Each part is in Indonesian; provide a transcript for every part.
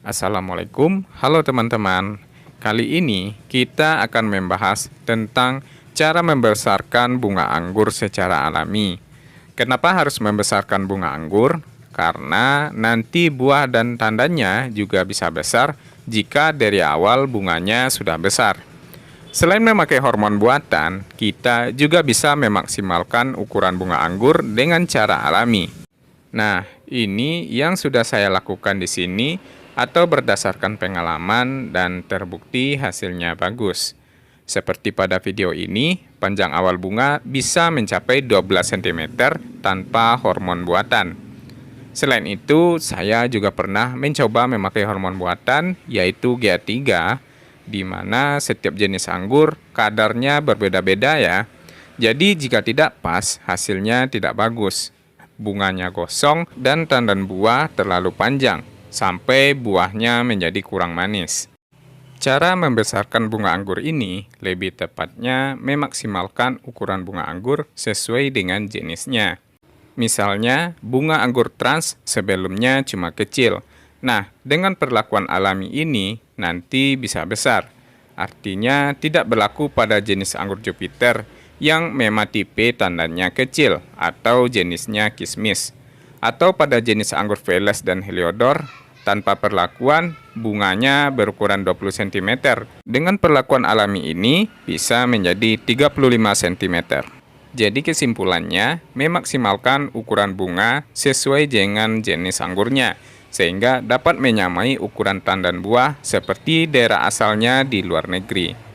Assalamualaikum, halo teman-teman. Kali ini kita akan membahas tentang cara membesarkan bunga anggur secara alami. Kenapa harus membesarkan bunga anggur? Karena nanti buah dan tandanya juga bisa besar jika dari awal bunganya sudah besar. Selain memakai hormon buatan, kita juga bisa memaksimalkan ukuran bunga anggur dengan cara alami. Nah, ini yang sudah saya lakukan di sini atau berdasarkan pengalaman dan terbukti hasilnya bagus. Seperti pada video ini, panjang awal bunga bisa mencapai 12 cm tanpa hormon buatan. Selain itu, saya juga pernah mencoba memakai hormon buatan, yaitu GA3, di mana setiap jenis anggur kadarnya berbeda-beda ya. Jadi jika tidak pas, hasilnya tidak bagus. Bunganya gosong dan tandan buah terlalu panjang, sampai buahnya menjadi kurang manis. Cara membesarkan bunga anggur ini lebih tepatnya memaksimalkan ukuran bunga anggur sesuai dengan jenisnya. Misalnya, bunga anggur trans sebelumnya cuma kecil. Nah, dengan perlakuan alami ini nanti bisa besar. Artinya tidak berlaku pada jenis anggur Jupiter yang memang tipe tandanya kecil atau jenisnya kismis, atau pada jenis anggur Veles dan Heliodor tanpa perlakuan bunganya berukuran 20 cm. Dengan perlakuan alami ini bisa menjadi 35 cm. Jadi kesimpulannya, memaksimalkan ukuran bunga sesuai dengan jenis anggurnya, sehingga dapat menyamai ukuran tandan buah seperti daerah asalnya di luar negeri.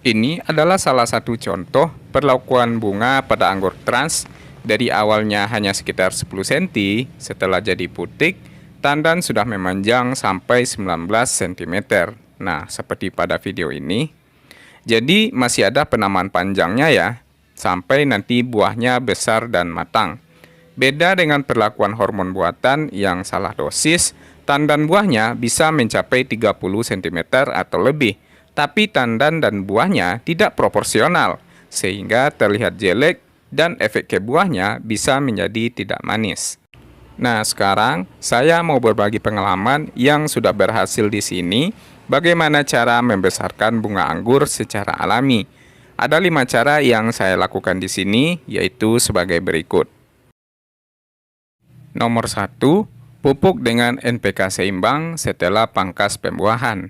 Ini adalah salah satu contoh perlakuan bunga pada anggur trans. Dari awalnya hanya sekitar 10 cm, setelah jadi putik, tandan sudah memanjang sampai 19 cm. Nah, seperti pada video ini. Jadi masih ada penamaan panjangnya ya, sampai nanti buahnya besar dan matang. Beda dengan perlakuan hormon buatan yang salah dosis, tandan buahnya bisa mencapai 30 cm atau lebih. Tapi tandan dan buahnya tidak proporsional, sehingga terlihat jelek dan efek ke buahnya bisa menjadi tidak manis. Nah, sekarang saya mau berbagi pengalaman yang sudah berhasil di sini, bagaimana cara membesarkan bunga anggur secara alami. Ada 5 cara yang saya lakukan di sini, yaitu sebagai berikut. Nomor 1, pupuk dengan NPK seimbang setelah pangkas pembuahan.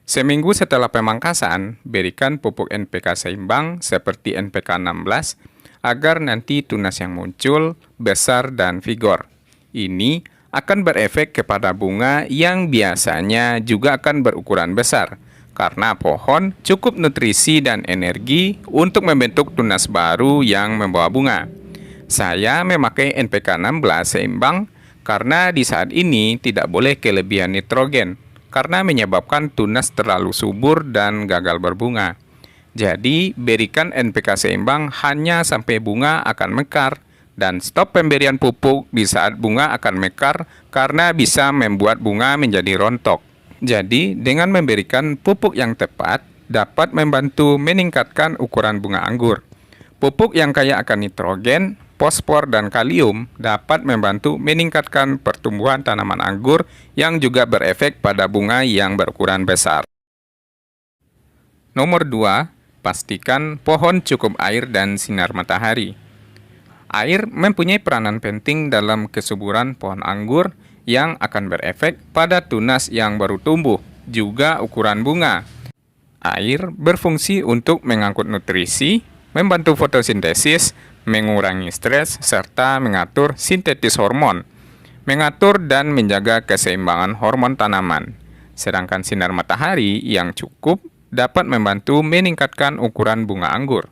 Seminggu setelah pemangkasan, berikan pupuk NPK seimbang seperti NPK 16 agar nanti tunas yang muncul besar dan vigor. Ini akan berefek kepada bunga yang biasanya juga akan berukuran besar, karena pohon cukup nutrisi dan energi untuk membentuk tunas baru yang membawa bunga. Saya memakai NPK 16 seimbang karena di saat ini tidak boleh kelebihan nitrogen, karena menyebabkan tunas terlalu subur dan gagal berbunga. Jadi, berikan NPK seimbang hanya sampai bunga akan mekar, dan stop pemberian pupuk di saat bunga akan mekar karena bisa membuat bunga menjadi rontok. Jadi, dengan memberikan pupuk yang tepat, dapat membantu meningkatkan ukuran bunga anggur. Pupuk yang kaya akan nitrogen, fosfor, dan kalium dapat membantu meningkatkan pertumbuhan tanaman anggur yang juga berefek pada bunga yang berukuran besar. Nomor 2, pastikan pohon cukup air dan sinar matahari. Air mempunyai peranan penting dalam kesuburan pohon anggur yang akan berefek pada tunas yang baru tumbuh, juga ukuran bunga. Air berfungsi untuk mengangkut nutrisi, membantu fotosintesis, mengurangi stres, serta mengatur sintetis hormon, mengatur dan menjaga keseimbangan hormon tanaman. Sedangkan sinar matahari yang cukup dapat membantu meningkatkan ukuran bunga anggur.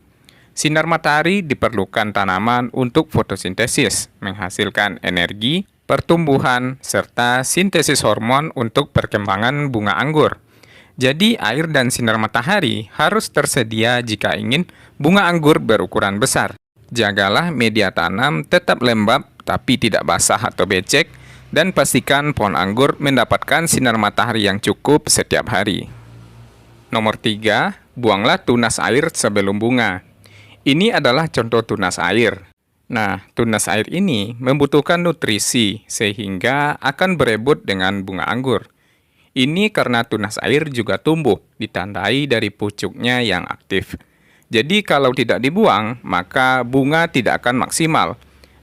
Sinar matahari diperlukan tanaman untuk fotosintesis, menghasilkan energi, pertumbuhan, serta sintesis hormon untuk perkembangan bunga anggur. Jadi air dan sinar matahari harus tersedia jika ingin bunga anggur berukuran besar. Jagalah media tanam tetap lembab tapi tidak basah atau becek, dan pastikan pohon anggur mendapatkan sinar matahari yang cukup setiap hari. Nomor 3, buanglah tunas air sebelum bunga. Ini adalah contoh tunas air. Nah, tunas air ini membutuhkan nutrisi sehingga akan berebut dengan bunga anggur. Ini karena tunas air juga tumbuh, ditandai dari pucuknya yang aktif. Jadi kalau tidak dibuang, maka bunga tidak akan maksimal.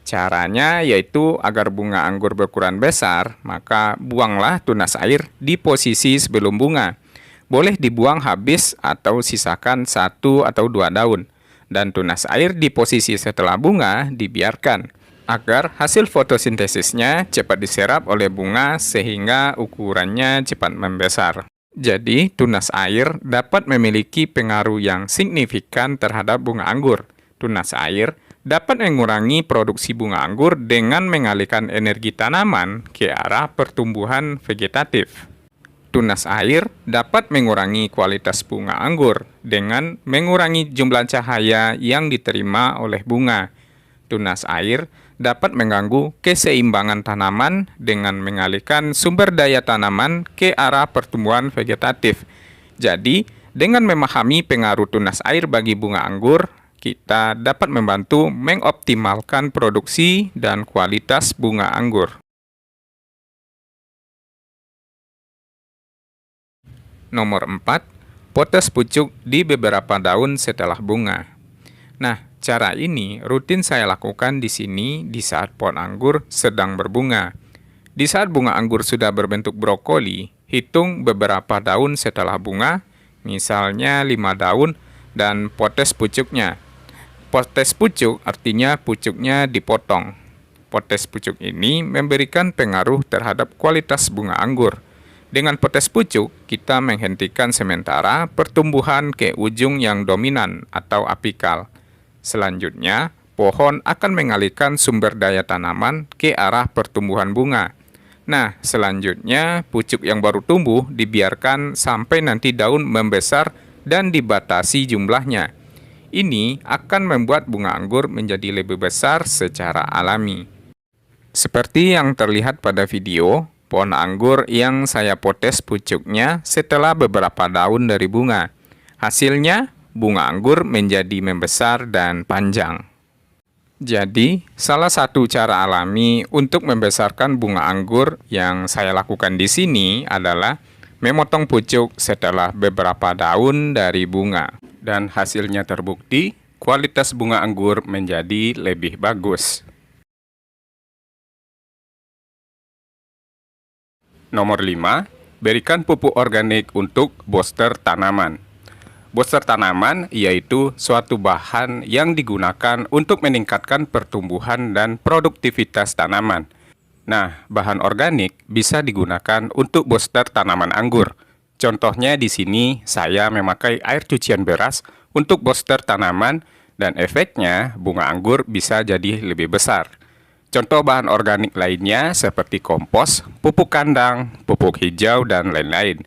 Caranya yaitu agar bunga anggur berukuran besar, maka buanglah tunas air di posisi sebelum bunga. Boleh dibuang habis atau sisakan 1 atau 2 daun. Dan tunas air di posisi setelah bunga dibiarkan agar hasil fotosintesisnya cepat diserap oleh bunga sehingga ukurannya cepat membesar. Jadi, tunas air dapat memiliki pengaruh yang signifikan terhadap bunga anggur. Tunas air dapat mengurangi produksi bunga anggur dengan mengalihkan energi tanaman ke arah pertumbuhan vegetatif. Tunas air dapat mengurangi kualitas bunga anggur dengan mengurangi jumlah cahaya yang diterima oleh bunga. Tunas air dapat mengganggu keseimbangan tanaman dengan mengalihkan sumber daya tanaman ke arah pertumbuhan vegetatif. Jadi, dengan memahami pengaruh tunas air bagi bunga anggur, kita dapat membantu mengoptimalkan produksi dan kualitas bunga anggur. Nomor 4, potes pucuk di beberapa daun setelah bunga. Nah, cara ini rutin saya lakukan di sini di saat pohon anggur sedang berbunga. Di saat bunga anggur sudah berbentuk brokoli, hitung beberapa daun setelah bunga, misalnya 5 daun, dan potes pucuknya. Potes pucuk artinya pucuknya dipotong. Potes pucuk ini memberikan pengaruh terhadap kualitas bunga anggur. Dengan potes pucuk, kita menghentikan sementara pertumbuhan ke ujung yang dominan atau apikal. Selanjutnya, pohon akan mengalihkan sumber daya tanaman ke arah pertumbuhan bunga. Nah, selanjutnya pucuk yang baru tumbuh dibiarkan sampai nanti daun membesar dan dibatasi jumlahnya. Ini akan membuat bunga anggur menjadi lebih besar secara alami. Seperti yang terlihat pada video, pohon anggur yang saya potes pucuknya setelah beberapa daun dari bunga. Hasilnya, bunga anggur menjadi membesar dan panjang. Jadi, salah satu cara alami untuk membesarkan bunga anggur yang saya lakukan di sini adalah memotong pucuk setelah beberapa daun dari bunga. Dan hasilnya terbukti, kualitas bunga anggur menjadi lebih bagus. Nomor 5, berikan pupuk organik untuk booster tanaman. Booster tanaman yaitu suatu bahan yang digunakan untuk meningkatkan pertumbuhan dan produktivitas tanaman. Nah, bahan organik bisa digunakan untuk booster tanaman anggur. Contohnya di sini saya memakai air cucian beras untuk booster tanaman dan efeknya bunga anggur bisa jadi lebih besar. Contoh bahan organik lainnya seperti kompos, pupuk kandang, pupuk hijau, dan lain-lain.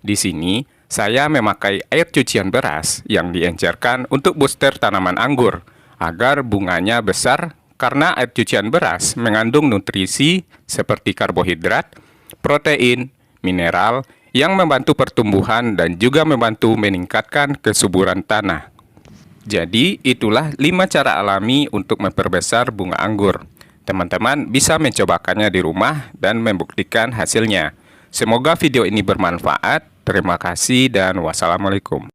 Di sini saya memakai air cucian beras yang diencerkan untuk booster tanaman anggur agar bunganya besar karena air cucian beras mengandung nutrisi seperti karbohidrat, protein, mineral yang membantu pertumbuhan dan juga membantu meningkatkan kesuburan tanah. Jadi, itulah 5 cara alami untuk memperbesar bunga anggur. Teman-teman bisa mencobakannya di rumah dan membuktikan hasilnya. Semoga video ini bermanfaat. Terima kasih dan wassalamualaikum.